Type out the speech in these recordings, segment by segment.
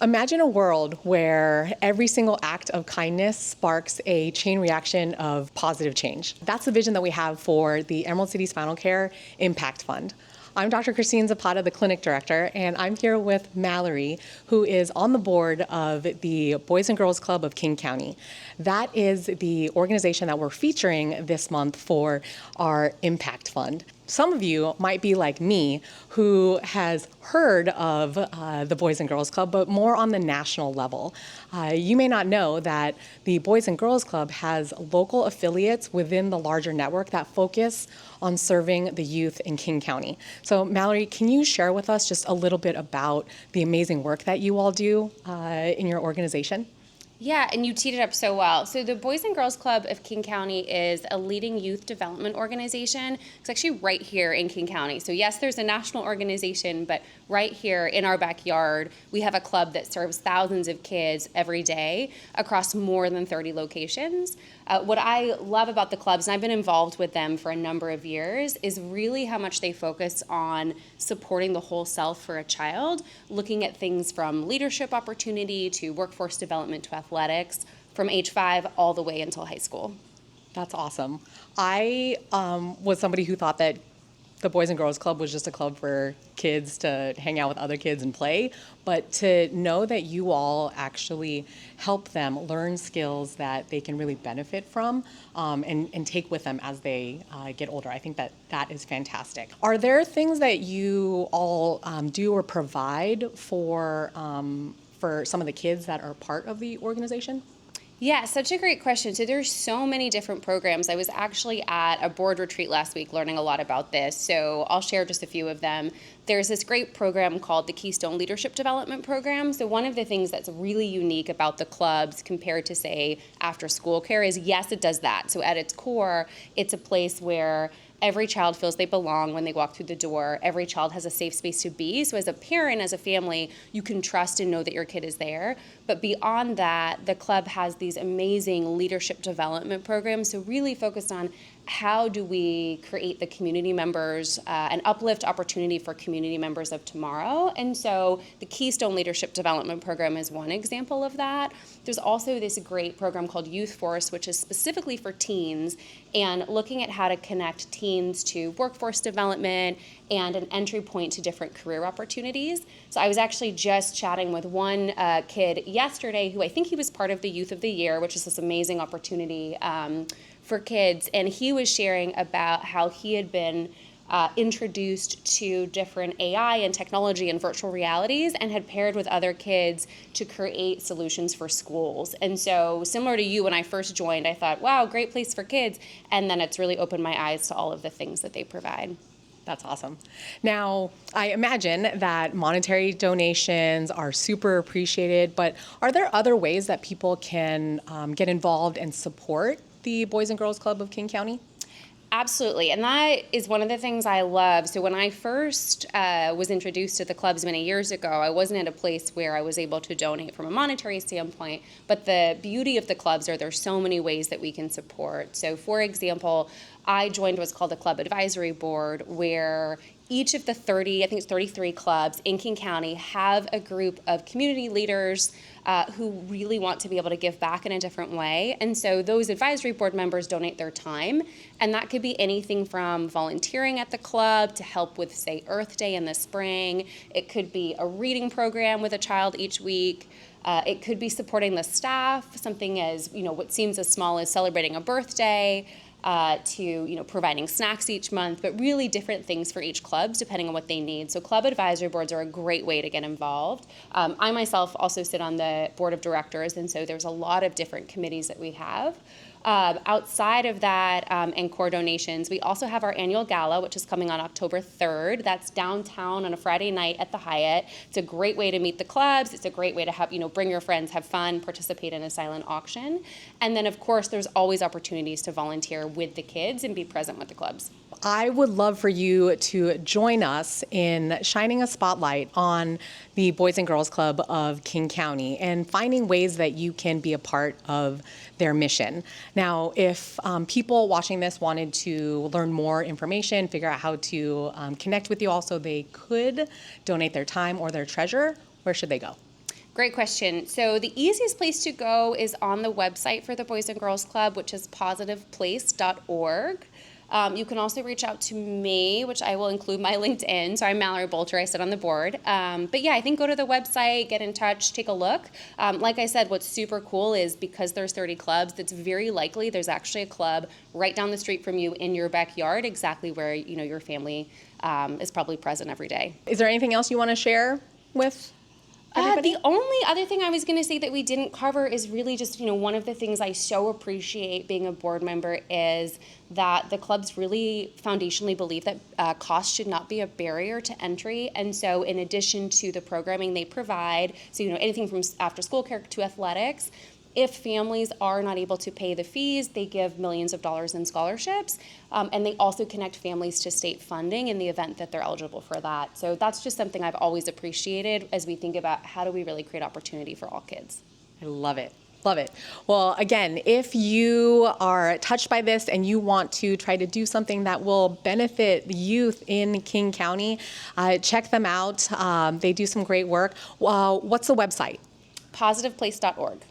Imagine a world where every single act of kindness sparks a chain reaction of positive change. That's the vision that we have for the Emerald City Spinal Care Impact Fund. I'm Dr. Christine Zapata, the clinic director, and I'm here with Mallory, who is on the board of the Boys and Girls Club of King County. That is the organization that we're featuring this month for our Impact Fund. Some of you might be like me, who has heard of the Boys and Girls Club, but more on the national level. You may not know that the Boys and Girls Club has local affiliates within the larger network that focus on serving the youth in King County. So Mallory, can you share with us just a little bit about the amazing work that you all do in your organization? Yeah, and you teed it up so well. So the Boys and Girls Club of King County is a leading youth development organization. It's actually right here in King County. So yes, there's a national organization, but right here in our backyard, we have a club that serves thousands of kids every day across more than 30 locations. What I love about the clubs, and I've been involved with them for a number of years, is really how much they focus on supporting the whole self for a child, looking at things from leadership opportunity to workforce development to athletics, from age 5 all the way until high school. That's awesome. I was somebody who thought that the Boys and Girls Club was just a club for kids to hang out with other kids and play, but to know that you all actually help them learn skills that they can really benefit from and take with them as they get older. I think that that is fantastic. Are there things that you all do or provide for some of the kids that are part of the organization? Yeah, such a great question. So there's so many different programs. I was actually at a board retreat last week learning a lot about this, so I'll share just a few of them. There's this great program called the Keystone Leadership Development Program. So one of the things that's really unique about the clubs compared to, say, after school care is, yes, it does that. So at its core, it's a place where every child feels they belong when they walk through the door. Every child has a safe space to be. So as a parent, as a family, you can trust and know that your kid is there. But beyond that, the club has these amazing leadership development programs, so really focused on how do we create the community members, an uplift opportunity for community members of tomorrow. And so the Keystone Leadership Development Program is one example of that. There's also this great program called Youth Force, which is specifically for teens and looking at how to connect teens to workforce development and an entry point to different career opportunities. So I was actually just chatting with one kid yesterday who I think he was part of the Youth of the Year, which is this amazing opportunity for kids, and he was sharing about how he had been introduced to different AI and technology and virtual realities and had paired with other kids to create solutions for schools. And so similar to you, when I first joined, I thought, wow, great place for kids. And then it's really opened my eyes to all of the things that they provide. That's awesome. Now, I imagine that monetary donations are super appreciated, but are there other ways that people can get involved and support the Boys and Girls Club of King County? Absolutely, and that is one of the things I love. So when I first was introduced to the clubs many years ago, I wasn't at a place where I was able to donate from a monetary standpoint, but the beauty of the clubs are there's so many ways that we can support. So for example, I joined what's called a club advisory board, where each of the 30, I think it's 33 clubs in King County have a group of community leaders who really want to be able to give back in a different way. And so those advisory board members donate their time. And that could be anything from volunteering at the club to help with, say, Earth Day in the spring. It could be a reading program with a child each week. It could be supporting the staff, something as, what seems as small as celebrating a birthday, to providing snacks each month, but really different things for each club depending on what they need. So club advisory boards are a great way to get involved. I myself also sit on the board of directors, and so there's a lot of different committees that we have. Outside of that and core donations, we also have our annual gala, which is coming on October 3rd. That's downtown on a Friday night at the Hyatt. It's a great way to meet the clubs. It's a great way to have, bring your friends, have fun, participate in a silent auction. And then, of course, there's always opportunities to volunteer with the kids and be present with the clubs. I would love for you to join us in shining a spotlight on the Boys and Girls Club of King County and finding ways that you can be a part of their mission. Now, if people watching this wanted to learn more information, figure out how to connect with you all so they could donate their time or their treasure, where should they go? Great question. So the easiest place to go is on the website for the Boys and Girls Club, which is positiveplace.org. You can also reach out to me, which I will include my LinkedIn. So I'm Mallory Bolter. I sit on the board. But yeah, I think go to the website, get in touch, take a look. Like I said, what's super cool is because there's 30 clubs, it's very likely there's actually a club right down the street from you in your backyard, exactly where your family is probably present every day. Is there anything else you want to share with everybody? The only other thing I was going to say that we didn't cover is really just, one of the things I so appreciate being a board member is that the clubs really foundationally believe that cost should not be a barrier to entry. And so in addition to the programming they provide, so, anything from after school care to athletics, if families are not able to pay the fees, they give millions of dollars in scholarships, and they also connect families to state funding in the event that they're eligible for that. So that's just something I've always appreciated as we think about how do we really create opportunity for all kids. I love it. Love it. Well, again, if you are touched by this and you want to try to do something that will benefit the youth in King County, check them out. They do some great work. What's the website? Positiveplace.org.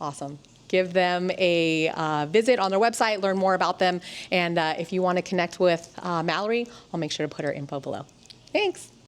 Awesome. Give them a visit on their website, learn more about them, and if you want to connect with Mallory, I'll make sure to put her info below. Thanks.